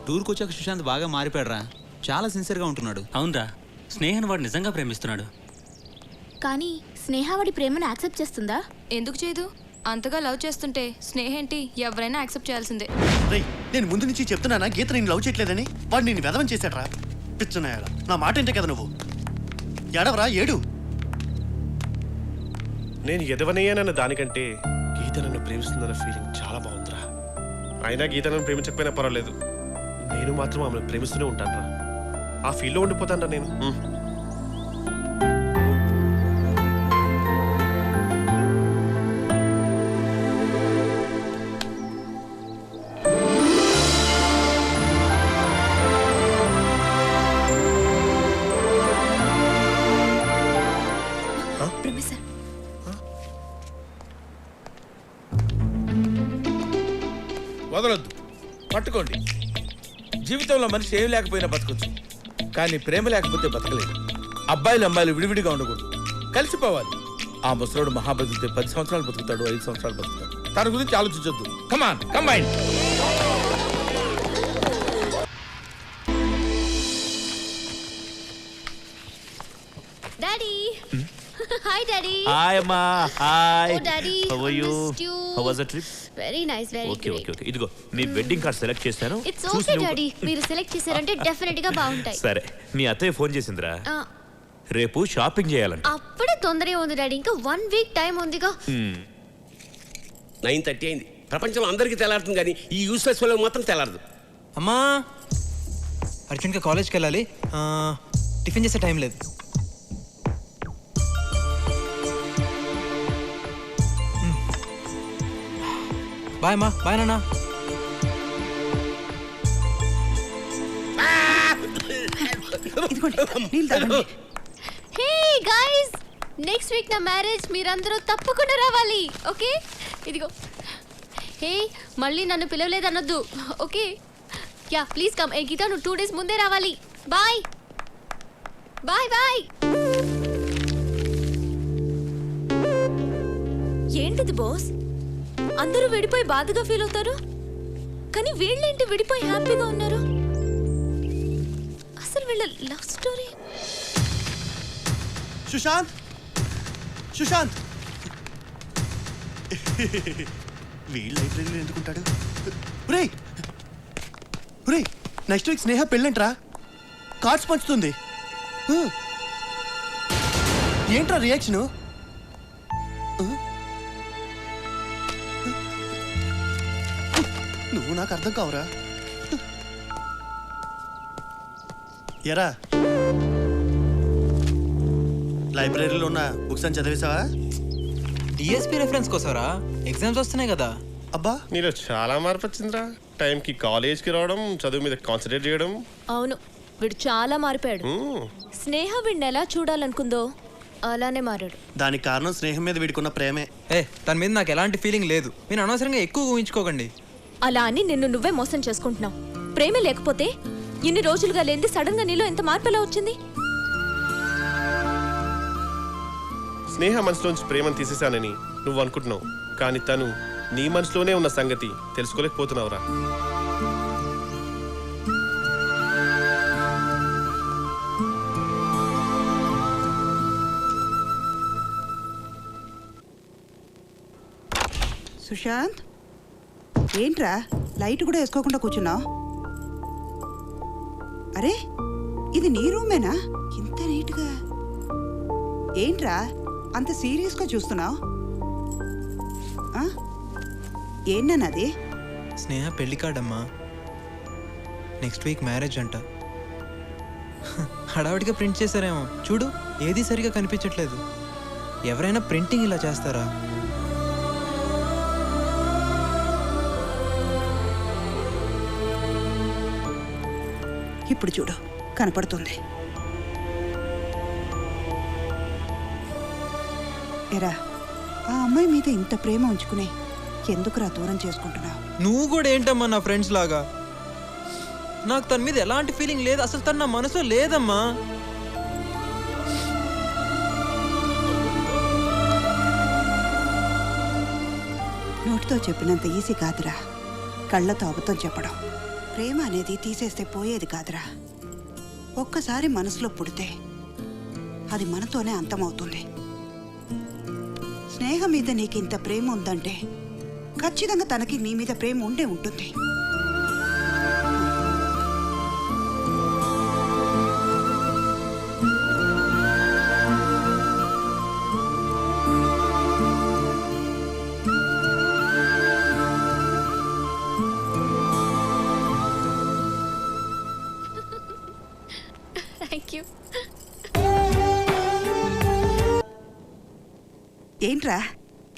టూర్కి వచ్చాక సుశాంత్ బాగా మారిపోయాడురా. చాలా సిన్సియర్గా ఉంటున్నాడు. అవునరా, స్నేహను వాడు నిజంగా ప్రేమిస్తున్నాడు. కానీ స్నేహ వాడి ప్రేమను యాక్సెప్ట్ చేస్తుందా? ఎందుకు చేయదు? అంతగా లవ్ చేస్తుంటే స్నేహ ఏంటి, ఎవరైనా యాక్సెప్ట్ చేయాల్సిందే. రేయ్, నేను ముందు నుంచి చెప్తున్నానా గీత నేను లవ్ చేయట్లేదని. వాడు నేను వెదవం చేశాడ్రా. పిచ్చున్నాయాల నా మాట ఏంటే కదా నువ్వు. ఏడవరా, ఏడు. నేను ఎదవనయ్యానన్న దానికంటే గీత నన్ను ప్రేమిస్తుందన్న ఫీలింగ్ చాలా బాగుందిరా. అయినా గీత నన్ను ప్రేమించకపోయినా పర్వాలేదు, నేను మాత్రం ఆమెను ప్రేమిస్తూనే ఉంటానురా. ఆ ఫీల్లో ఉండిపోతానరా నేను. వదలొద్దు, పట్టుకోండి. జీవితంలో మనిషి ఏం లేకపోయినా బతకొచ్చు, కానీ ప్రేమ లేకపోతే బతకలేదు. అబ్బాయిలు అమ్మాయిలు విడివిడిగా ఉండకూడదు, కలిసిపోవాలి. ఆ ముసలోడు మహాబతితే 10 సంవత్సరాలు బతుకుతాడు, 5 సంవత్సరాలు బతుకుతాడు. తన గురించి ఆలోచించొద్దు. Come on, combine. Daddy hi daddy. Hi అమ్మా. Hi. Oh daddy, how are you? missed you. How was the trip? Very nice, very okay great. Okay okay. ఇదిగో మీ వెడ్డింగ్ కార్డ్ సెలెక్ట్ చేశాను. ఇట్స్ ఓకే డాడీ, మీరు select చేశారంటే definite గా బాగుంటాయి. సరే, మీ అత్తయ్య ఫోన్ చేసిందిరా. రేపు షాపింగ్ చేయాలంట. అప్పుడే తొందరగా ఉంది డాడీ, ఇంకా 1 వీక్ టైం ఉందిగా. 9:30 అయింది. ప్రపంచంలో అందరికీ తెల్లారుతుంది, కానీ ఈ యూస్లెస్ వాళ్ళకి మాత్రం తెల్లారదు. అమ్మా, అర్జెంట్గా కాలేజ్కి వెళ్ళాలి. టిఫిన్ చేసే టైం లేదు. బాయ్ అమ్మా. బాయ్ నాన్న. హే గైస్, నెక్స్ట్ వీక్ నా మ్యారేజ్, మీరందరూ తప్పకుండా రావాలి. ఓకే, ఇదిగో. హే, మళ్ళీ నన్ను పిలవలేదన్నొద్దు. Okay, ya please come. ఏ గీత, నువ్వు 2 days ముందే రావాలి. Bye bye bye. ఏంటిది బాస్, అందరూ విడిపోయి బాధగా ఫీల్ అవుతారు, కానీ వీళ్ళేంటి విడిపోయి హ్యాపీగా ఉన్నారు? అసలు వీళ్ళ లవ్ స్టోరీ. సుశాంత్, సుశాంత్. వీళ్ళు లైబ్రరీలో ఎందుకుంటాడు? నెక్స్ట్ వీక్ స్నేహ పెళ్ళంట్రా. కార్డ్స్ పంచుతుంది. ఏంట్రా రియాక్షను? నువ్వు నాకు అర్థం కావురా. ఎరా, లైబ్రరీలో ఉన్న బుక్స్ అని చదివేశావా? డిఎస్పీ రెఫరెన్స్ కోసరా, ఎగ్జామ్స్ వస్తున్నాయి కదా. అబ్బా, నీలో చాలా మార్పు వచ్చిందిరా. టైంకి కాలేజ్కి రావడం, చదువు మీద కాన్సన్ట్రేట్ చేయడం. అవును, వీడు చాలా మారిపోయాడు. స్నేహ వీడిని ఎలా చూడాలనుకుందో అలానే మారాడు. దానికి కారణం స్నేహం మీద వీడుకున్న ప్రేమే. తన మీద నాకు ఎలాంటి ఫీలింగ్ లేదు. మీరు అనవసరంగా ఎక్కువ ఊహించుకోకండి. అలా అని నిన్ను నువ్వే మోసం చేసుకుంటున్నావు. ప్రేమ లేకపోతే ఇన్ని రోజులుగా లేనిది సడన్ గా నీలో ఎంత మార్పు ఎలా వచ్చింది? స్నేహ మనసులోంచి ప్రేమను తీసేశానని నువ్వు అనుకుంటున్నావు, కానీ తను నీ మనసులోనే ఉన్న సంగతి తెలుసుకోలేకపోతున్నావురా. సుశాంత్, ఏంట్రా లైట్ కూడా వేసుకోకుండా కూర్చున్నావు? అరే, ఇది నీ రూమేనా? ఇంత నీట్గా. ఏంట్రా అంత సీరియస్గా చూస్తున్నావు? ఏంటన్నది? స్నేహ పెళ్లి కార్డమ్మా. నెక్స్ట్ వీక్ మ్యారేజ్ అంట. హడావిడిగా ప్రింట్ చేశారేమో. చూడు, ఏది సరిగా కనిపించట్లేదు. ఎవరైనా ప్రింటింగ్ ఇలా చేస్తారా? ఇప్పుడు చూడు, కనపడుతుంది. ఎరా, ఆ అమ్మాయి మీద ఇంత ప్రేమ ఉంచుకుని ఎందుకురా దూరం చేసుకుంటున్నావు? నువ్వు కూడా ఏంటమ్మా నా ఫ్రెండ్స్ లాగా? నాకు తన మీద ఎలాంటి ఫీలింగ్ లేదు. అసలు తన నా మనసులో లేదమ్మా. నోటితో చెప్పినంత ఈజీ కాదురా కళ్ళతో అబద్ధం చెప్పడం. ప్రేమ అనేది తీసేస్తే పోయేది కాదురా. ఒక్కసారి మనసులో పుడితే అది మనతోనే అంతమవుతుంది. స్నేహ మీద నీకు ఇంత ప్రేమ ఉందంటే ఖచ్చితంగా తనకి నీ మీద ప్రేమ ఉండే ఉంటుంది. Thank you. ఏంట్రా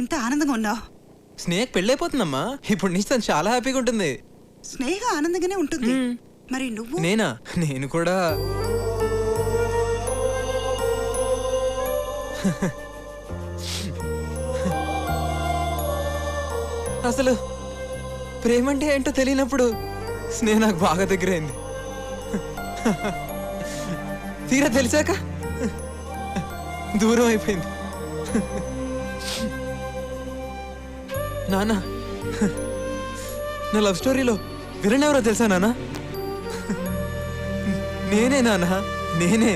ఇంత ఆనందంగా ఉన్నావు? స్నేహ పెళ్ళైపోతుందమ్మా. ఇప్పుడు నుంచి తను చాలా హ్యాపీగా ఉంటుంది. స్నేహ ఆనందంగానే ఉంటుంది. మరి నువ్వు? నేనా? నేను కూడా అసలు ప్రేమంటే ఏంటో తెలియనప్పుడు స్నేహ నాకు బాగా దగ్గరైంది. తీరా తెలిసాక దూరం అయిపోయింది. నానా, నా లవ్ స్టోరీలో విలన్ ఎవరో తెలుసా నానా? నేనే నానా, నేనే.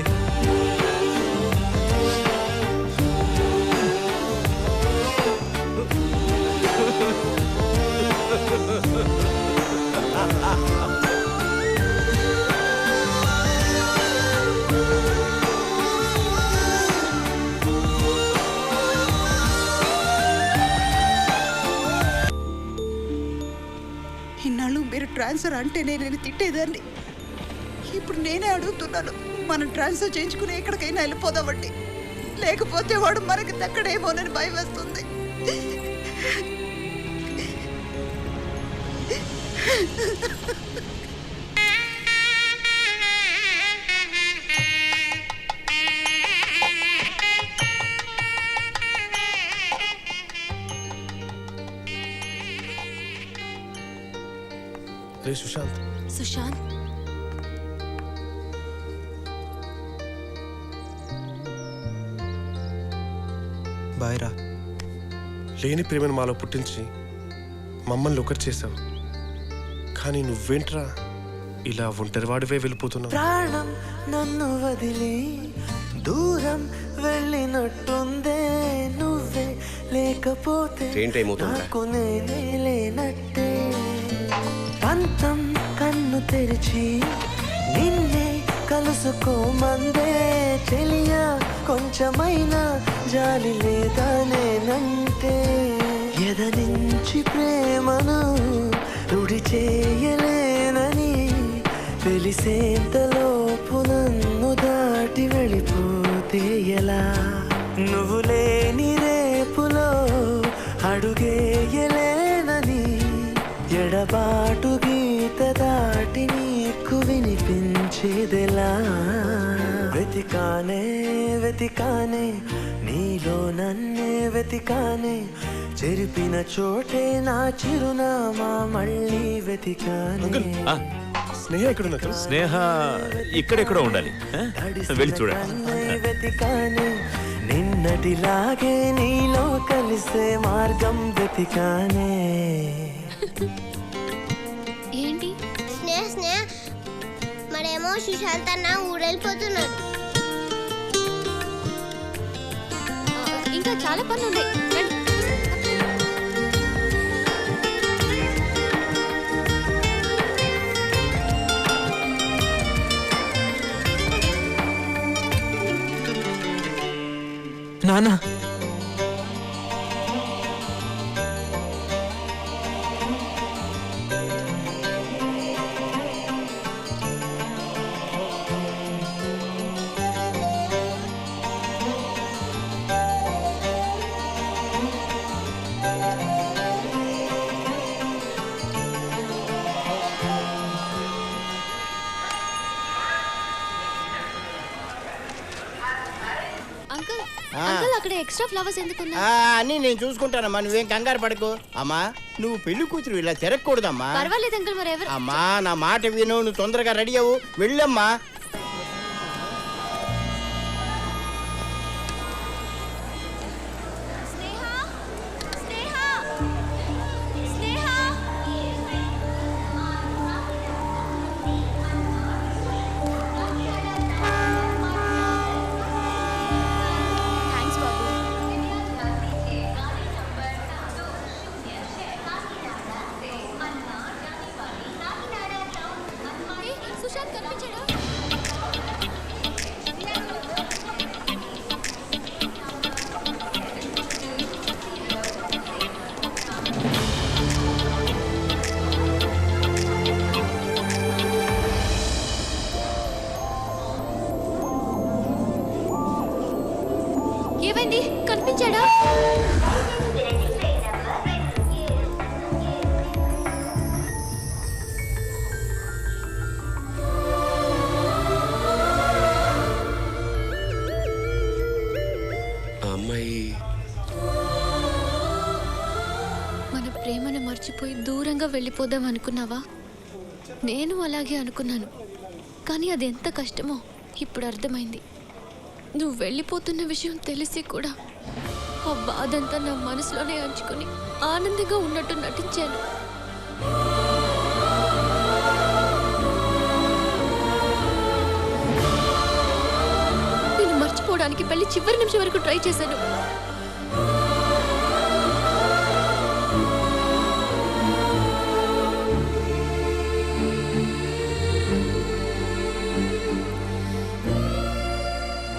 ఇన్నాళ్ళు మీరు ట్రాన్స్ఫర్ అంటేనే నేను తిట్టేదాన్ని. ఇప్పుడు నేనే అడుగుతున్నాను, మనం ట్రాన్స్ఫర్ చేయించుకుని ఎక్కడికైనా వెళ్ళిపోదామండి. లేకపోతే వాడు మనకి దక్కడేమోనని భయం వేస్తుంది. రే సుశాంత్, సుశాంత్, బాయ్ రా. లేని ప్రేమను మాలో పుట్టించి మమ్మల్ని ఒకటి చేసావు. కానీ నువ్వేంట్రా ఇలా ఒంటరివాడివే వెళ్ళిపోతున్నావు? ప్రాణం నన్ను వదిలి దూరం వెళ్ళినట్టుందే. నువ్వే లేకపోతే నాకు నేనే లేనట్టే. పంతం కన్ను తెరిచి నిన్నే కలుసుకోమందే. తెలియా కొంచెమైనా జాలి లేదా నేనంటే. ఎదనించి ప్రేమను రుడి చేయలేనని తెలిసేంతలోపు నన్ను దాటి వెళ్ళిపోతే ఎలా? నువ్వు లేని రేపులో అడుగేయలేనని ఎడబాటు గీత దాటి నీకు వినిపించేదెలా? వెతికానే వెతికానే నీలో నన్నే వెతికానే. చెరిపిన చోటే నా చిరునామా మళ్ళీ వెతికానే. స్నేహ ఎక్కడున్నా? స్నేహ ఇక్కడెక్కడో ఉండాలి. వెళ్ళి చూడండి. వెతికానే నిన్నటిలాగే నీలో కలిసే మార్గం వెతికానే. ఏంటి? స్నేహ స్నేహ మరేమో సుశాంత్ అన్న ఊరెళ్ళిపోతున్నాడు. ఇంకా చాలా పనులు ఉన్నాయి. రండి. నానా, అంకుల్, అంకుల్ అక్కడ ఎక్స్ట్రా ఫ్లవర్స్ ఎందుకున్నా? అన్నీ నేను చూసుకుంటానమ్మా, నువ్వేం కంగారు పడకు. అమ్మా నువ్వు పెళ్లి కూతురు ఇలా తిరగకూడదమ్మా. పర్వాలేదు అంకుల్, మరి ఎవరు? అమ్మా నా మాట విను, నువ్వు తొందరగా రెడీ అవ్వు, వెళ్ళమ్మా. దూరంగా వెళ్ళిపోదాం అనుకున్నావా? నేను అలాగే అనుకున్నాను, కానీ అది ఎంత కష్టమో ఇప్పుడు అర్థమైంది. నువ్వు వెళ్ళిపోతున్న విషయం తెలిసి కూడా ఆ బాధంతా నా మనసులోనే అంచుకొని ఆనందంగా ఉన్నట్టు నటించాను. నేను మర్చిపోవడానికి పెళ్లి చివరి నిమిషం వరకు ట్రై చేశాను.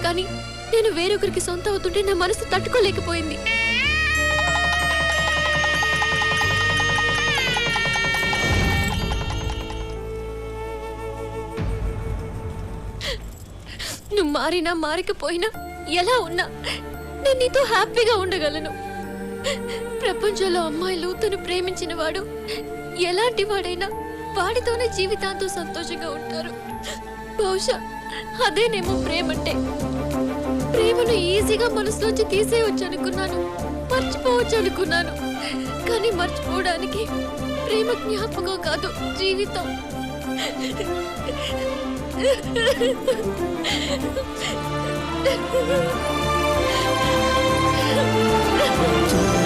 కానీ నేను వేరొకరికి సొంత అవుతుంటే నా మనసు తట్టుకోలేకపోయింది. నువ్వు మారినా మారకపోయినా ఎలా ఉన్నా నేను నీతో హ్యాపీగా ఉండగలను. ప్రపంచంలో అమ్మాయిలు తను ప్రేమించిన వాడు ఎలాంటి వాడైనా వాడితోనే జీవితాంతం సంతోషంగా ఉంటారు. బహుశా అదేనేమో ప్రేమంటే. ప్రేమను ఈజీగా మనసులోంచి తీసేయవచ్చు అనుకున్నాను, మర్చిపోవచ్చు అనుకున్నాను. కానీ మర్చిపోవడానికి ప్రేమ జ్ఞాపకం కాదు, జీవితం. तू